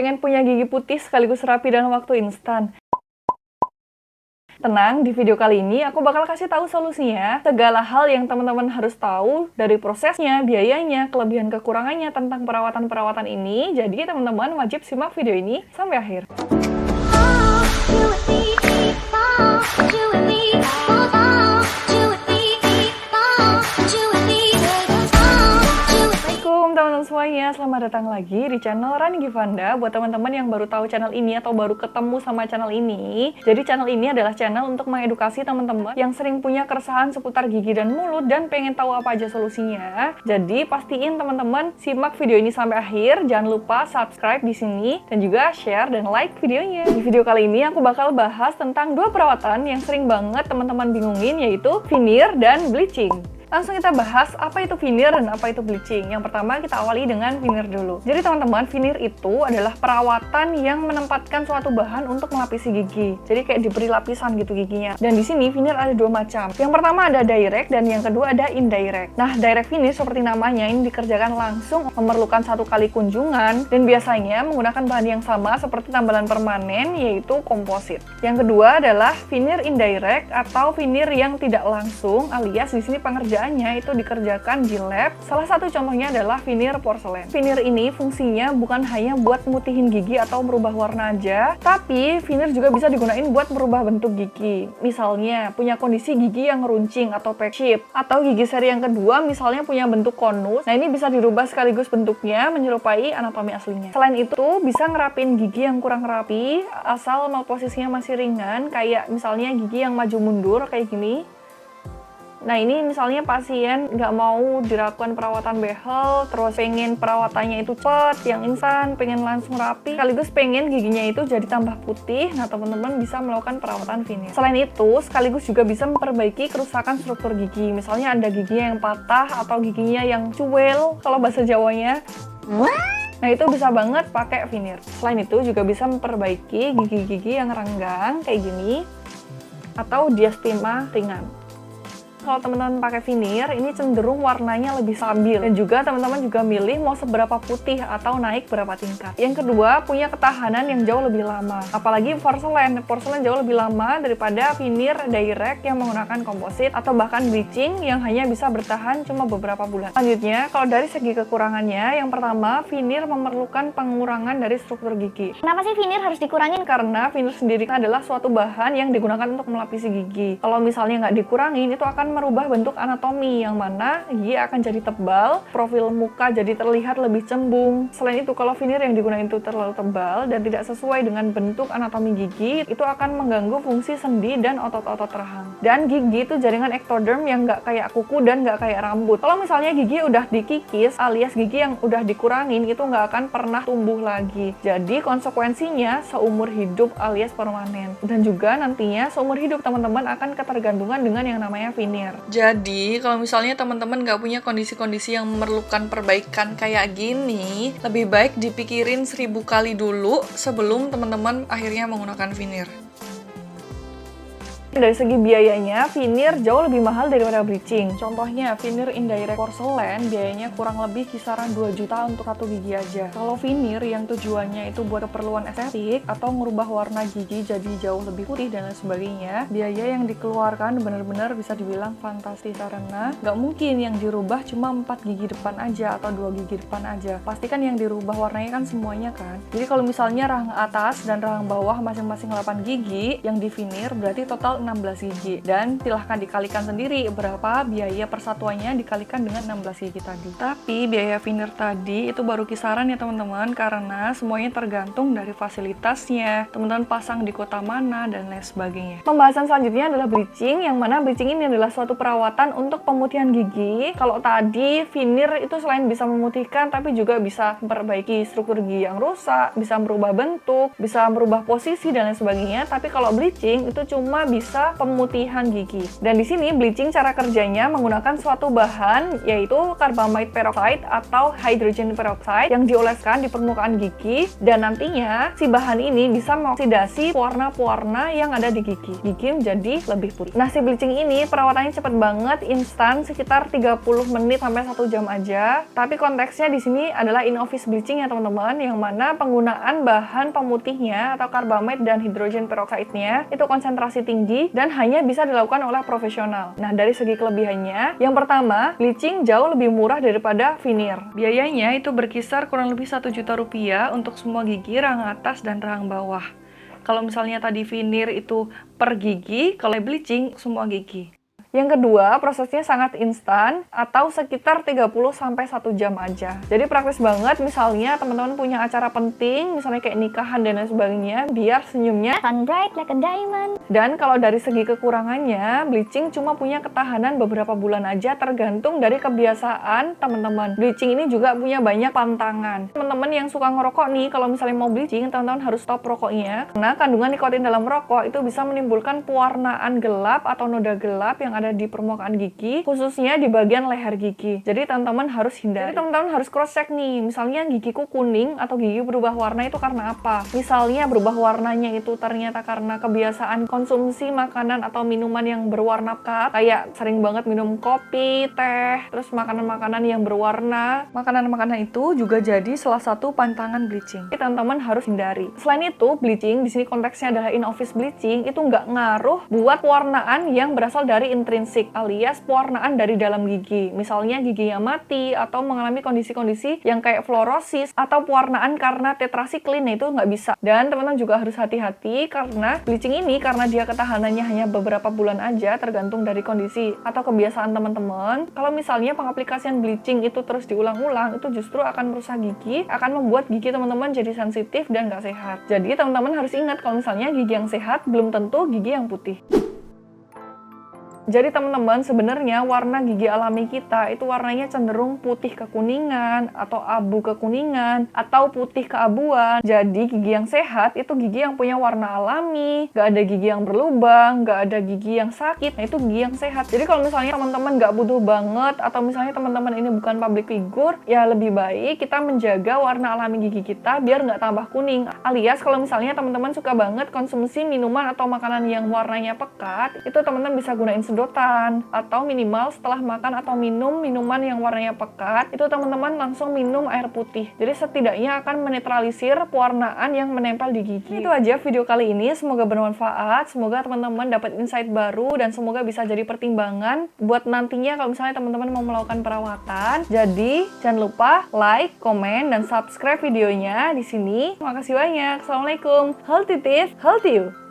pengen punya gigi putih sekaligus rapi dalam waktu instan? Tenang, di video kali ini aku bakal kasih tahu solusinya, segala hal yang teman-teman harus tahu dari prosesnya, biayanya, kelebihan kekurangannya tentang perawatan-perawatan ini. Jadi teman-teman wajib simak video ini sampai akhir. Teman-teman semuanya, selamat datang lagi di channel Rani Givanda. Buat teman-teman yang baru tahu channel ini atau baru ketemu sama channel ini, jadi channel ini adalah channel untuk mengedukasi teman-teman yang sering punya keresahan seputar gigi dan mulut dan pengen tahu apa aja solusinya. Jadi pastiin teman-teman simak video ini sampai akhir, jangan lupa subscribe di sini dan juga share dan like videonya. Di video kali ini aku bakal bahas tentang dua perawatan yang sering banget teman-teman bingungin, yaitu veneer dan bleaching. Langsung kita bahas apa itu veneer dan apa itu bleaching. Yang pertama kita awali dengan veneer dulu. Jadi teman-teman, veneer itu adalah perawatan yang menempatkan suatu bahan untuk melapisi gigi. Jadi kayak diberi lapisan gitu giginya. Dan di sini veneer ada dua macam. Yang pertama ada direct dan yang kedua ada indirect. Nah, direct veneer seperti namanya ini dikerjakan langsung, memerlukan satu kali kunjungan dan biasanya menggunakan bahan yang sama seperti tambalan permanen, yaitu komposit. Yang kedua adalah veneer indirect atau veneer yang tidak langsung, alias di sini pengerjaan itu dikerjakan di lab. Salah satu contohnya adalah veneer porselen. Veneer ini fungsinya bukan hanya buat mutihin gigi atau merubah warna aja, tapi veneer juga bisa digunain buat merubah bentuk gigi. Misalnya punya kondisi gigi yang runcing atau peck shape, atau gigi seri yang kedua misalnya punya bentuk konus. Nah, ini bisa dirubah sekaligus bentuknya menyerupai anatomi aslinya. Selain itu bisa ngerapin gigi yang kurang rapi asal posisinya masih ringan, kayak misalnya gigi yang maju mundur kayak gini. Nah, ini misalnya pasien nggak mau dilakukan perawatan behel, terus pengen perawatannya itu cepet, yang instan, pengen langsung rapi, sekaligus pengen giginya itu jadi tambah putih. Nah, teman-teman bisa melakukan perawatan veneer. Selain itu, sekaligus juga bisa memperbaiki kerusakan struktur gigi. Misalnya ada giginya yang patah atau giginya yang cuel, kalau bahasa Jawanya. Nah, itu bisa banget pakai veneer. Selain itu, juga bisa memperbaiki gigi-gigi yang renggang kayak gini, atau diastema ringan. Kalau teman-teman pakai veneer, ini cenderung warnanya lebih stabil. Dan juga teman-teman juga milih mau seberapa putih atau naik berapa tingkat. Yang kedua, punya ketahanan yang jauh lebih lama. Apalagi porselen. Porselen jauh lebih lama daripada veneer direct yang menggunakan komposit atau bahkan bleaching yang hanya bisa bertahan cuma beberapa bulan. Selanjutnya, kalau dari segi kekurangannya, yang pertama, veneer memerlukan pengurangan dari struktur gigi. Kenapa sih veneer harus dikurangin? Karena veneer sendiri adalah suatu bahan yang digunakan untuk melapisi gigi. Kalau misalnya nggak dikurangin, itu akan merubah bentuk anatomi, yang mana gigi akan jadi tebal, profil muka jadi terlihat lebih cembung. Selain itu, kalau veneer yang digunakan itu terlalu tebal dan tidak sesuai dengan bentuk anatomi gigi, itu akan mengganggu fungsi sendi dan otot-otot rahang. Dan gigi itu jaringan ektoderm yang nggak kayak kuku dan nggak kayak rambut. Kalau misalnya gigi udah dikikis, alias gigi yang udah dikurangin, itu nggak akan pernah tumbuh lagi. Jadi konsekuensinya seumur hidup alias permanen. Dan juga nantinya seumur hidup teman-teman akan ketergantungan dengan yang namanya veneer. Jadi, kalau misalnya teman-teman nggak punya kondisi-kondisi yang memerlukan perbaikan kayak gini, lebih baik dipikirin 1000 kali dulu sebelum teman-teman akhirnya menggunakan veneer. Dari segi biayanya, veneer jauh lebih mahal daripada bleaching. Contohnya, veneer indirect porselen biayanya kurang lebih kisaran 2 juta untuk satu gigi aja. Kalau veneer yang tujuannya itu buat keperluan estetik atau merubah warna gigi jadi jauh lebih putih dan lain sebagainya, biaya yang dikeluarkan benar-benar bisa dibilang fantastis karena nggak mungkin yang dirubah cuma 4 gigi depan aja atau 2 gigi depan aja. Pastikan yang dirubah warnanya kan semuanya kan. Jadi kalau misalnya rahang atas dan rahang bawah masing-masing 8 gigi yang di veneer, berarti total 16 gigi. Dan silahkan dikalikan sendiri berapa biaya persatuannya dikalikan dengan 16 gigi tadi. Tapi biaya veneer tadi itu baru kisaran ya teman-teman, karena semuanya tergantung dari fasilitasnya, teman-teman pasang di kota mana dan lain sebagainya. Pembahasan selanjutnya adalah bleaching, yang mana bleaching ini adalah suatu perawatan untuk pemutihan gigi. Kalau tadi veneer itu selain bisa memutihkan tapi juga bisa memperbaiki struktur gigi yang rusak, bisa merubah bentuk, bisa merubah posisi dan lain sebagainya. Tapi kalau bleaching itu cuma bisa bisa pemutihan gigi. Dan di sini bleaching cara kerjanya menggunakan suatu bahan yaitu carbamide peroxide atau hydrogen peroxide yang dioleskan di permukaan gigi, dan nantinya si bahan ini bisa mengoksidasi pewarna-pewarna yang ada di gigi. Gigi menjadi lebih putih. Nah, si bleaching ini perawatannya cepet banget, instan, sekitar 30 menit sampai 1 jam aja. Tapi konteksnya di sini adalah in-office bleaching ya teman-teman, yang mana penggunaan bahan pemutihnya atau carbamide dan hydrogen peroxide-nya itu konsentrasi tinggi dan hanya bisa dilakukan oleh profesional. Nah, dari segi kelebihannya, yang pertama, bleaching jauh lebih murah daripada veneer. Biayanya itu berkisar kurang lebih 1 juta rupiah untuk semua gigi, rahang atas dan rahang bawah. Kalau misalnya tadi veneer itu per gigi, kalau bleaching semua gigi. Yang kedua, prosesnya sangat instan atau sekitar 30-1 jam aja. Jadi praktis banget, misalnya teman-teman punya acara penting, misalnya kayak nikahan dan lain sebagainya, biar senyumnya Sun bright like a diamond. Dan kalau dari segi kekurangannya, bleaching cuma punya ketahanan beberapa bulan aja, tergantung dari kebiasaan teman-teman. Bleaching ini juga punya banyak pantangan. Teman-teman yang suka ngerokok nih, kalau misalnya mau bleaching, teman-teman harus stop rokoknya, karena kandungan nikotin dalam rokok itu bisa menimbulkan pewarnaan gelap atau noda gelap yang ada di permukaan gigi, khususnya di bagian leher gigi. Jadi teman-teman harus hindari. Jadi teman-teman harus cross check nih, misalnya gigiku kuning atau gigi berubah warna itu karena apa? Misalnya berubah warnanya itu ternyata karena kebiasaan konsumsi makanan atau minuman yang berwarna pekat, kayak sering banget minum kopi, teh, terus makanan-makanan yang berwarna. Makanan-makanan itu juga jadi salah satu pantangan bleaching. Jadi teman-teman harus hindari. Selain itu, bleaching di sini konteksnya adalah in-office bleaching, itu nggak ngaruh buat pewarnaan yang berasal dari intrinsik, alias pewarnaan dari dalam gigi. Misalnya giginya mati atau mengalami kondisi-kondisi yang kayak fluorosis atau pewarnaan karena tetrasiklin, itu nggak bisa. Dan teman-teman juga harus hati-hati karena bleaching ini, karena dia ketahanannya hanya beberapa bulan aja, tergantung dari kondisi atau kebiasaan teman-teman. Kalau misalnya pengaplikasian bleaching itu terus diulang-ulang, itu justru akan merusak gigi, akan membuat gigi teman-teman jadi sensitif dan nggak sehat. Jadi teman-teman harus ingat kalau misalnya gigi yang sehat belum tentu gigi yang putih. Jadi teman-teman, sebenarnya warna gigi alami kita itu warnanya cenderung putih kekuningan atau abu kekuningan atau putih keabuan. Jadi gigi yang sehat itu gigi yang punya warna alami, gak ada gigi yang berlubang, gak ada gigi yang sakit. Nah, itu gigi yang sehat. Jadi kalau misalnya teman-teman gak butuh banget atau misalnya teman-teman ini bukan public figure, ya lebih baik kita menjaga warna alami gigi kita biar nggak tambah kuning. Alias kalau misalnya teman-teman suka banget konsumsi minuman atau makanan yang warnanya pekat, itu teman-teman bisa gunain sedotan, atau minimal setelah makan atau minum minuman yang warnanya pekat, itu teman-teman langsung minum air putih. Jadi setidaknya akan menetralisir pewarnaan yang menempel di gigi. Itu aja video kali ini, semoga bermanfaat, semoga teman-teman dapat insight baru, dan semoga bisa jadi pertimbangan buat nantinya kalau misalnya teman-teman mau melakukan perawatan. Jadi jangan lupa like, komen, dan subscribe videonya di sini. Terima kasih banyak. Assalamualaikum. Healthy teeth, healthy you.